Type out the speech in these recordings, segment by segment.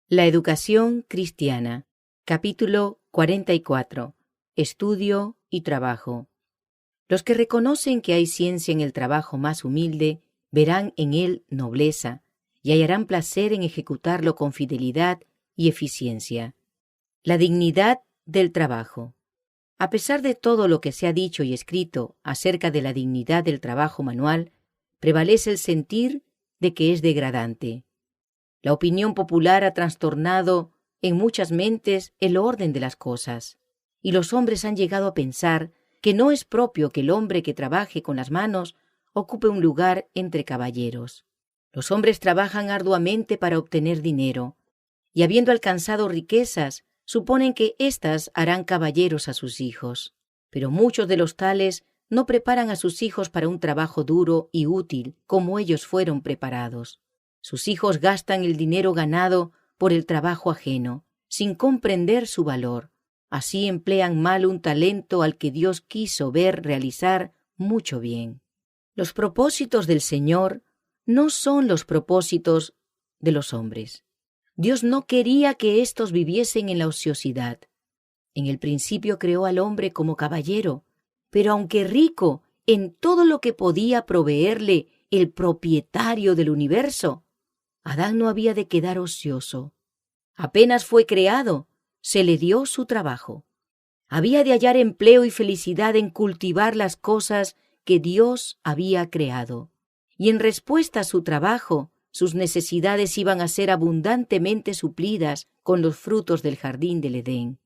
La educación cristiana. Capítulo 44. Estudio y trabajo. Los que reconocen que hay ciencia en el trabajo más humilde, verán en él nobleza y hallarán placer en ejecutarlo con fidelidad y eficiencia. La dignidad del trabajo. A pesar de todo lo que se ha dicho y escrito acerca de la dignidad del trabajo manual, prevalece el sentir de que es degradante. La opinión popular ha trastornado en muchas mentes el orden de las cosas, y los hombres han llegado a pensar que no es propio que el hombre que trabaje con las manos ocupe un lugar entre caballeros. Los hombres trabajan arduamente para obtener dinero, y habiendo alcanzado riquezas, suponen que éstas harán caballeros a sus hijos. Pero muchos de los tales no preparan a sus hijos para un trabajo duro y útil como ellos fueron preparados. Sus hijos gastan el dinero ganado por el trabajo ajeno, sin comprender su valor. Así emplean mal un talento al que Dios quiso ver realizar mucho bien. Los propósitos del Señor no son los propósitos de los hombres. Dios no quería que éstos viviesen en la ociosidad. En el principio creó al hombre como caballero, pero aunque rico en todo lo que podía proveerle el propietario del universo, Adán no había de quedar ocioso. Apenas fue creado, se le dio su trabajo. Había de hallar empleo y felicidad en cultivar las cosas que Dios había creado. Y en respuesta a su trabajo, sus necesidades iban a ser abundantemente suplidas con los frutos del jardín del Edén.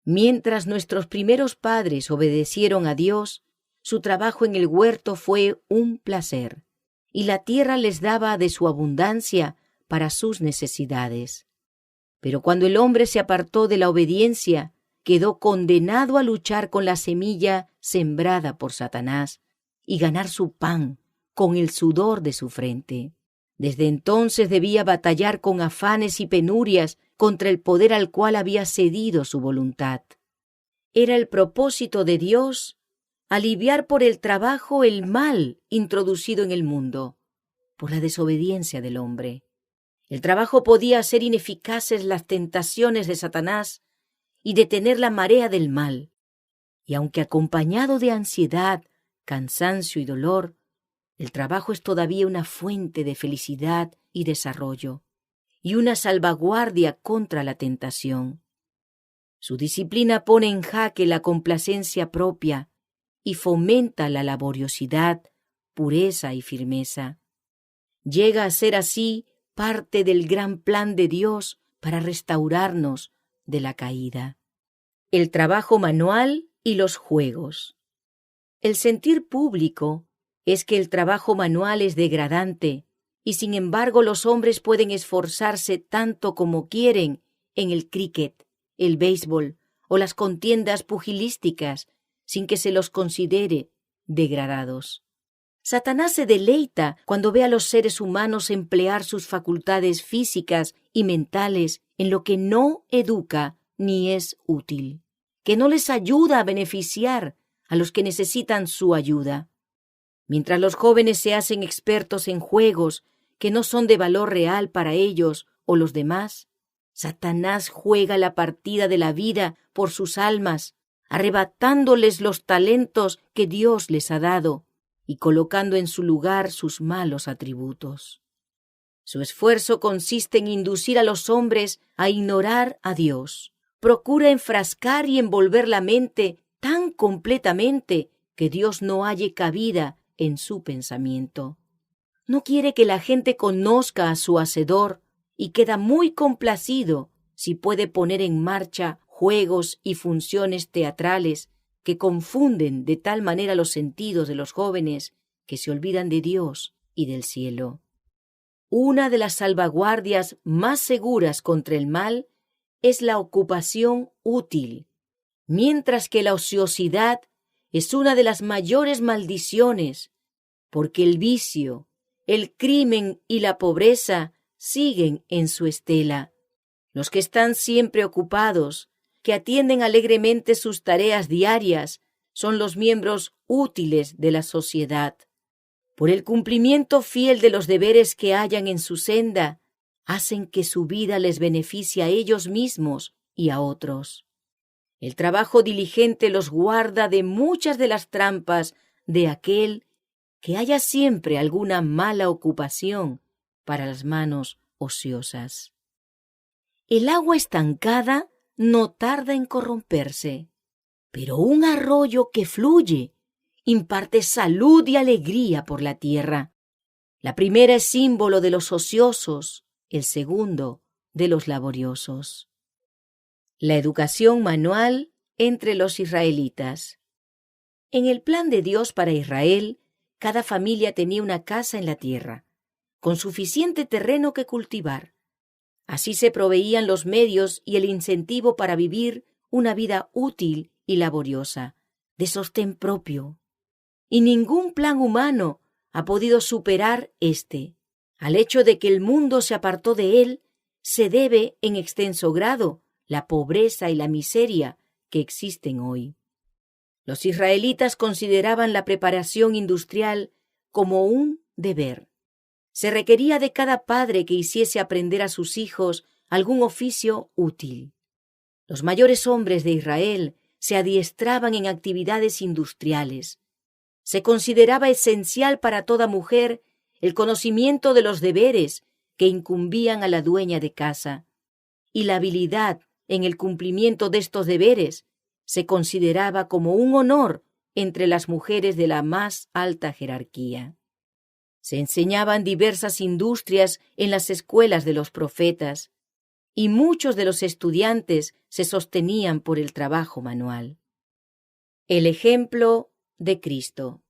Mientras nuestros primeros padres obedecieron a Dios, su trabajo en el huerto fue un placer, y la tierra les daba de su abundancia para sus necesidades. Pero cuando el hombre se apartó de la obediencia, quedó condenado a luchar con la semilla sembrada por Satanás y ganar su pan con el sudor de su frente. Desde entonces debía batallar con afanes y penurias contra el poder al cual había cedido su voluntad. Era el propósito de Dios aliviar por el trabajo el mal introducido en el mundo, por la desobediencia del hombre. El trabajo podía hacer ineficaces las tentaciones de Satanás y detener la marea del mal. Y aunque acompañado de ansiedad, cansancio y dolor, el trabajo es todavía una fuente de felicidad y desarrollo, y una salvaguardia contra la tentación. Su disciplina pone en jaque la complacencia propia y fomenta la laboriosidad, pureza y firmeza. Llega a ser así parte del gran plan de Dios para restaurarnos de la caída. El trabajo manual y los juegos. El sentir público es que el trabajo manual es degradante, y sin embargo los hombres pueden esforzarse tanto como quieren en el cricket, el béisbol o las contiendas pugilísticas, sin que se los considere degradados. Satanás se deleita cuando ve a los seres humanos emplear sus facultades físicas y mentales en lo que no educa ni es útil, que no les ayuda a beneficiar a los que necesitan su ayuda. Mientras los jóvenes se hacen expertos en juegos que no son de valor real para ellos o los demás, Satanás juega la partida de la vida por sus almas, arrebatándoles los talentos que Dios les ha dado y colocando en su lugar sus malos atributos. Su esfuerzo consiste en inducir a los hombres a ignorar a Dios. Procura enfrascar y envolver la mente tan completamente que Dios no halle cabida en su pensamiento. No quiere que la gente conozca a su Hacedor y queda muy complacido si puede poner en marcha juegos y funciones teatrales que confunden de tal manera los sentidos de los jóvenes que se olvidan de Dios y del cielo. Una de las salvaguardias más seguras contra el mal es la ocupación útil, mientras que la ociosidad es una de las mayores maldiciones, porque el vicio, el crimen y la pobreza siguen en su estela. Los que están siempre ocupados, que atienden alegremente sus tareas diarias, son los miembros útiles de la sociedad. Por el cumplimiento fiel de los deberes que hallan en su senda, hacen que su vida les beneficie a ellos mismos y a otros. El trabajo diligente los guarda de muchas de las trampas de aquel que haya siempre alguna mala ocupación para las manos ociosas. El agua estancada no tarda en corromperse, pero un arroyo que fluye imparte salud y alegría por la tierra. La primera es símbolo de los ociosos, el segundo de los laboriosos. La educación manual entre los israelitas. En el plan de Dios para Israel, cada familia tenía una casa en la tierra, con suficiente terreno que cultivar. Así se proveían los medios y el incentivo para vivir una vida útil y laboriosa, de sostén propio. Y ningún plan humano ha podido superar este. Al hecho de que el mundo se apartó de él, se debe en extenso grado la pobreza y la miseria que existen hoy. Los israelitas consideraban la preparación industrial como un deber. Se requería de cada padre que hiciese aprender a sus hijos algún oficio útil. Los mayores hombres de Israel se adiestraban en actividades industriales. Se consideraba esencial para toda mujer el conocimiento de los deberes que incumbían a la dueña de casa, y la habilidad en el cumplimiento de estos deberes se consideraba como un honor entre las mujeres de la más alta jerarquía. Se enseñaban diversas industrias en las escuelas de los profetas, y muchos de los estudiantes se sostenían por el trabajo manual. El ejemplo de Cristo.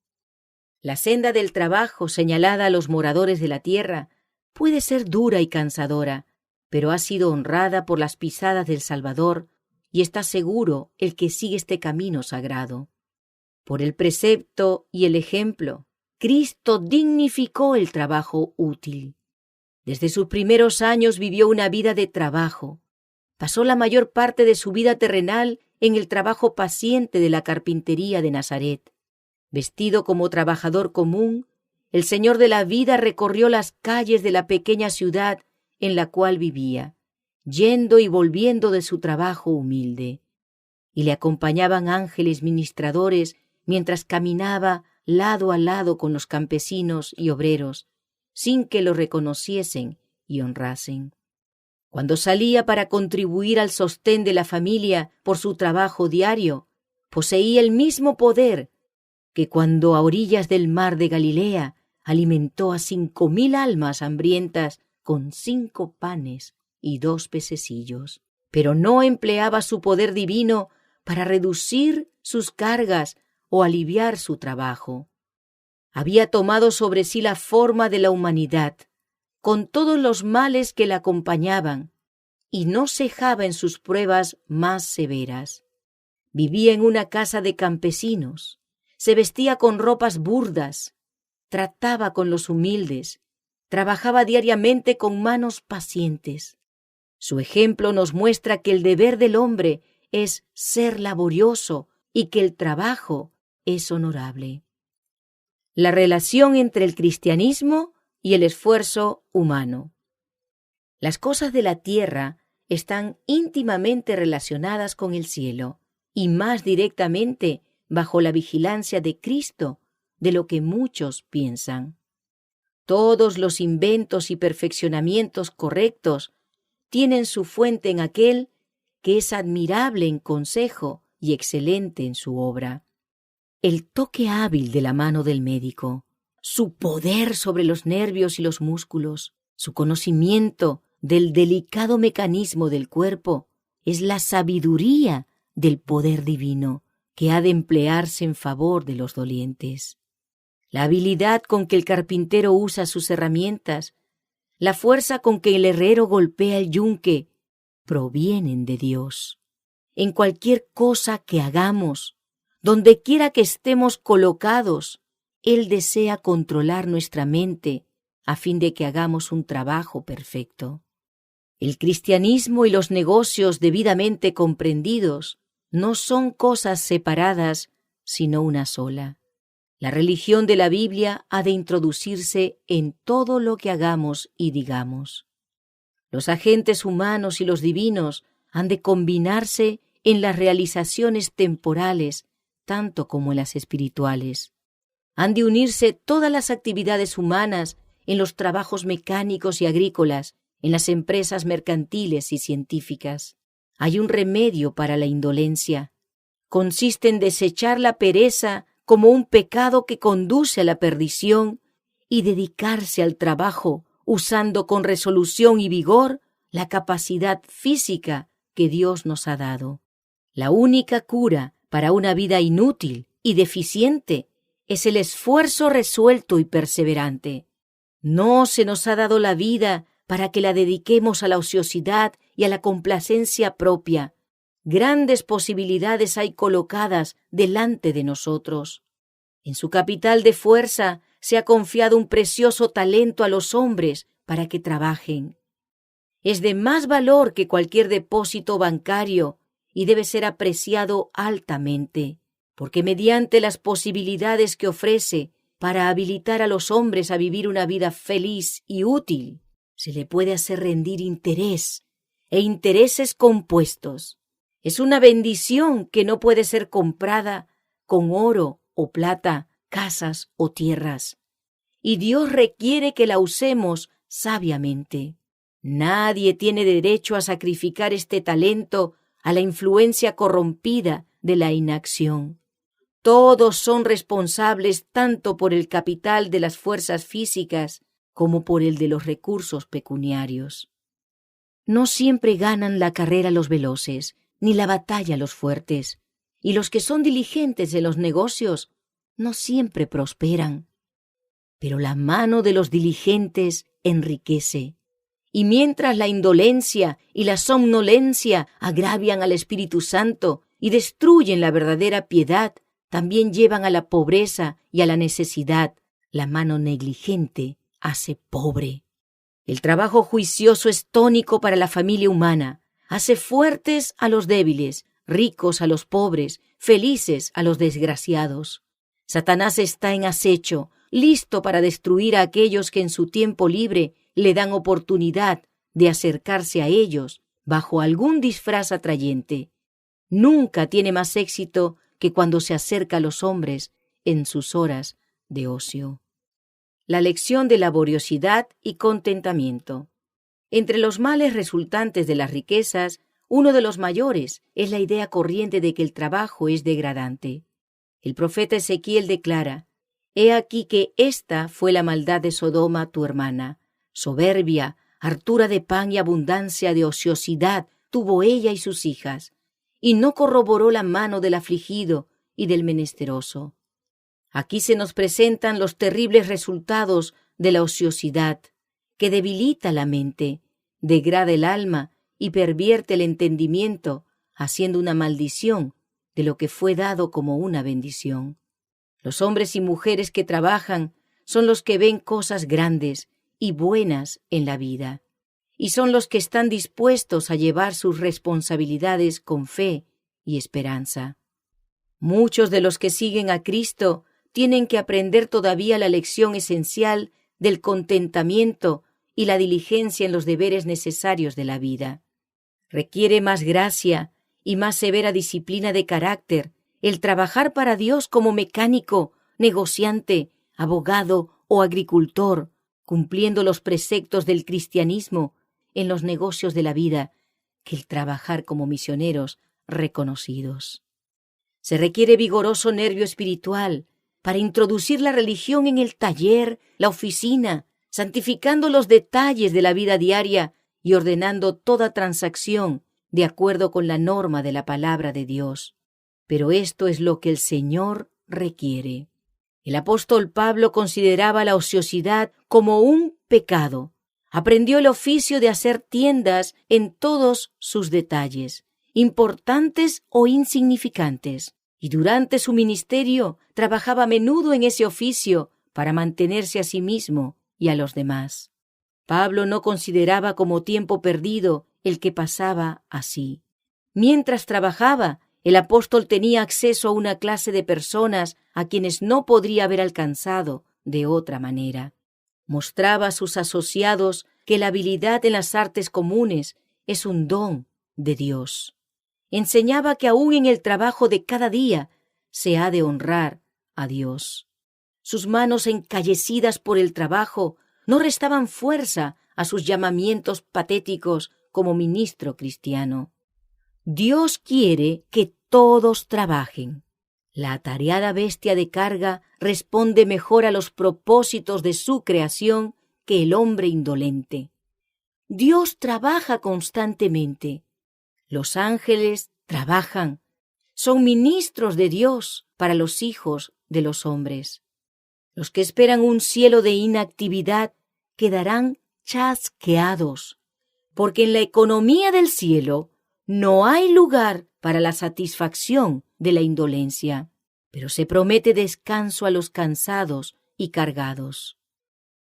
La senda del trabajo señalada a los moradores de la tierra puede ser dura y cansadora, pero ha sido honrada por las pisadas del Salvador, y está seguro el que sigue este camino sagrado. Por el precepto y el ejemplo, Cristo dignificó el trabajo útil. Desde sus primeros años vivió una vida de trabajo. Pasó la mayor parte de su vida terrenal en el trabajo paciente de la carpintería de Nazaret. Vestido como trabajador común, el Señor de la vida recorrió las calles de la pequeña ciudad en la cual vivía, yendo y volviendo de su trabajo humilde. Y le acompañaban ángeles ministradores mientras caminaba lado a lado con los campesinos y obreros, sin que lo reconociesen y honrasen. Cuando salía para contribuir al sostén de la familia por su trabajo diario, poseía el mismo poder que cuando a orillas del mar de Galilea alimentó a 5,000 almas hambrientas con 5 panes y 2 pececillos. Pero no empleaba su poder divino para reducir sus cargas o aliviar su trabajo. Había tomado sobre sí la forma de la humanidad, con todos los males que la acompañaban, y no cejaba en sus pruebas más severas. Vivía en una casa de campesinos, se vestía con ropas burdas, trataba con los humildes, trabajaba diariamente con manos pacientes. Su ejemplo nos muestra que el deber del hombre es ser laborioso y que el trabajo es honorable. La relación entre el cristianismo y el esfuerzo humano. Las cosas de la tierra están íntimamente relacionadas con el cielo y más directamente bajo la vigilancia de Cristo de lo que muchos piensan. Todos los inventos y perfeccionamientos correctos tienen su fuente en aquel que es admirable en consejo y excelente en su obra. El toque hábil de la mano del médico, su poder sobre los nervios y los músculos, su conocimiento del delicado mecanismo del cuerpo, es la sabiduría del poder divino que ha de emplearse en favor de los dolientes. La habilidad con que el carpintero usa sus herramientas, la fuerza con que el herrero golpea el yunque, provienen de Dios. En cualquier cosa que hagamos, donde quiera que estemos colocados, Él desea controlar nuestra mente a fin de que hagamos un trabajo perfecto. El cristianismo y los negocios debidamente comprendidos no son cosas separadas, sino una sola. La religión de la Biblia ha de introducirse en todo lo que hagamos y digamos. Los agentes humanos y los divinos han de combinarse en las realizaciones temporales, tanto como en las espirituales. Han de unirse todas las actividades humanas en los trabajos mecánicos y agrícolas, en las empresas mercantiles y científicas. Hay un remedio para la indolencia. Consiste en desechar la pereza como un pecado que conduce a la perdición y dedicarse al trabajo usando con resolución y vigor la capacidad física que Dios nos ha dado. La única cura para una vida inútil y deficiente es el esfuerzo resuelto y perseverante. No se nos ha dado la vida para que la dediquemos a la ociosidad y a la complacencia propia. Grandes posibilidades hay colocadas delante de nosotros. En su capital de fuerza se ha confiado un precioso talento a los hombres para que trabajen. Es de más valor que cualquier depósito bancario y debe ser apreciado altamente, porque mediante las posibilidades que ofrece para habilitar a los hombres a vivir una vida feliz y útil, se le puede hacer rendir interés e intereses compuestos. Es una bendición que no puede ser comprada con oro o plata, casas o tierras. Y Dios requiere que la usemos sabiamente. Nadie tiene derecho a sacrificar este talento a la influencia corrompida de la inacción. Todos son responsables tanto por el capital de las fuerzas físicas como por el de los recursos pecuniarios. No siempre ganan la carrera los veloces, ni la batalla los fuertes, y los que son diligentes en los negocios no siempre prosperan. Pero la mano de los diligentes enriquece, y mientras la indolencia y la somnolencia agravian al Espíritu Santo y destruyen la verdadera piedad, también llevan a la pobreza y a la necesidad. La mano negligente hace pobre. El trabajo juicioso es tónico para la familia humana. Hace fuertes a los débiles, ricos a los pobres, felices a los desgraciados. Satanás está en acecho, listo para destruir a aquellos que en su tiempo libre le dan oportunidad de acercarse a ellos bajo algún disfraz atrayente. Nunca tiene más éxito que cuando se acerca a los hombres en sus horas de ocio. La lección de laboriosidad y contentamiento. Entre los males resultantes de las riquezas, uno de los mayores es la idea corriente de que el trabajo es degradante. El profeta Ezequiel declara: «He aquí que esta fue la maldad de Sodoma, tu hermana. Soberbia, hartura de pan y abundancia de ociosidad tuvo ella y sus hijas, y no corroboró la mano del afligido y del menesteroso». Aquí se nos presentan los terribles resultados de la ociosidad, que debilita la mente, degrada el alma y pervierte el entendimiento, haciendo una maldición de lo que fue dado como una bendición. Los hombres y mujeres que trabajan son los que ven cosas grandes y buenas en la vida, y son los que están dispuestos a llevar sus responsabilidades con fe y esperanza. Muchos de los que siguen a Cristo tienen que aprender todavía la lección esencial del contentamiento y la diligencia en los deberes necesarios de la vida. Requiere más gracia y más severa disciplina de carácter el trabajar para Dios como mecánico, negociante, abogado o agricultor, cumpliendo los preceptos del cristianismo en los negocios de la vida, que el trabajar como misioneros reconocidos. Se requiere vigoroso nervio espiritual para introducir la religión en el taller, la oficina, santificando los detalles de la vida diaria y ordenando toda transacción de acuerdo con la norma de la palabra de Dios. Pero esto es lo que el Señor requiere. El apóstol Pablo consideraba la ociosidad como un pecado. Aprendió el oficio de hacer tiendas en todos sus detalles, importantes o insignificantes, y durante su ministerio trabajaba a menudo en ese oficio para mantenerse a sí mismo y a los demás. Pablo no consideraba como tiempo perdido el que pasaba así. Mientras trabajaba, el apóstol tenía acceso a una clase de personas a quienes no podría haber alcanzado de otra manera. Mostraba a sus asociados que la habilidad en las artes comunes es un don de Dios. Enseñaba que aún en el trabajo de cada día se ha de honrar a Dios. Sus manos encallecidas por el trabajo no restaban fuerza a sus llamamientos patéticos como ministro cristiano. Dios quiere que todos trabajen. La atareada bestia de carga responde mejor a los propósitos de su creación que el hombre indolente. Dios trabaja constantemente. Los ángeles trabajan. Son ministros de Dios para los hijos de los hombres. Los que esperan un cielo de inactividad quedarán chasqueados, porque en la economía del cielo no hay lugar para la satisfacción de la indolencia, pero se promete descanso a los cansados y cargados.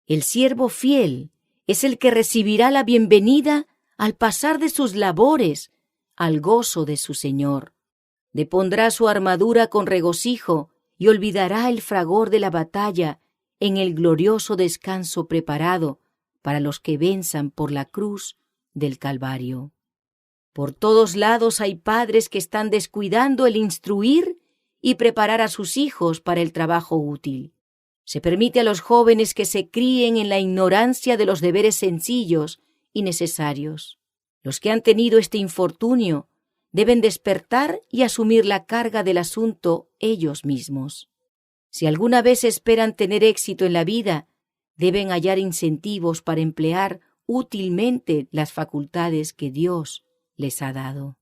El siervo fiel es el que recibirá la bienvenida al pasar de sus labores al gozo de su Señor. Depondrá su armadura con regocijo y olvidará el fragor de la batalla en el glorioso descanso preparado para los que venzan por la cruz del Calvario. Por todos lados hay padres que están descuidando el instruir y preparar a sus hijos para el trabajo útil. Se permite a los jóvenes que se críen en la ignorancia de los deberes sencillos y necesarios. Los que han tenido este infortunio deben despertar y asumir la carga del asunto ellos mismos. Si alguna vez esperan tener éxito en la vida, deben hallar incentivos para emplear útilmente las facultades que Dios les ha dado.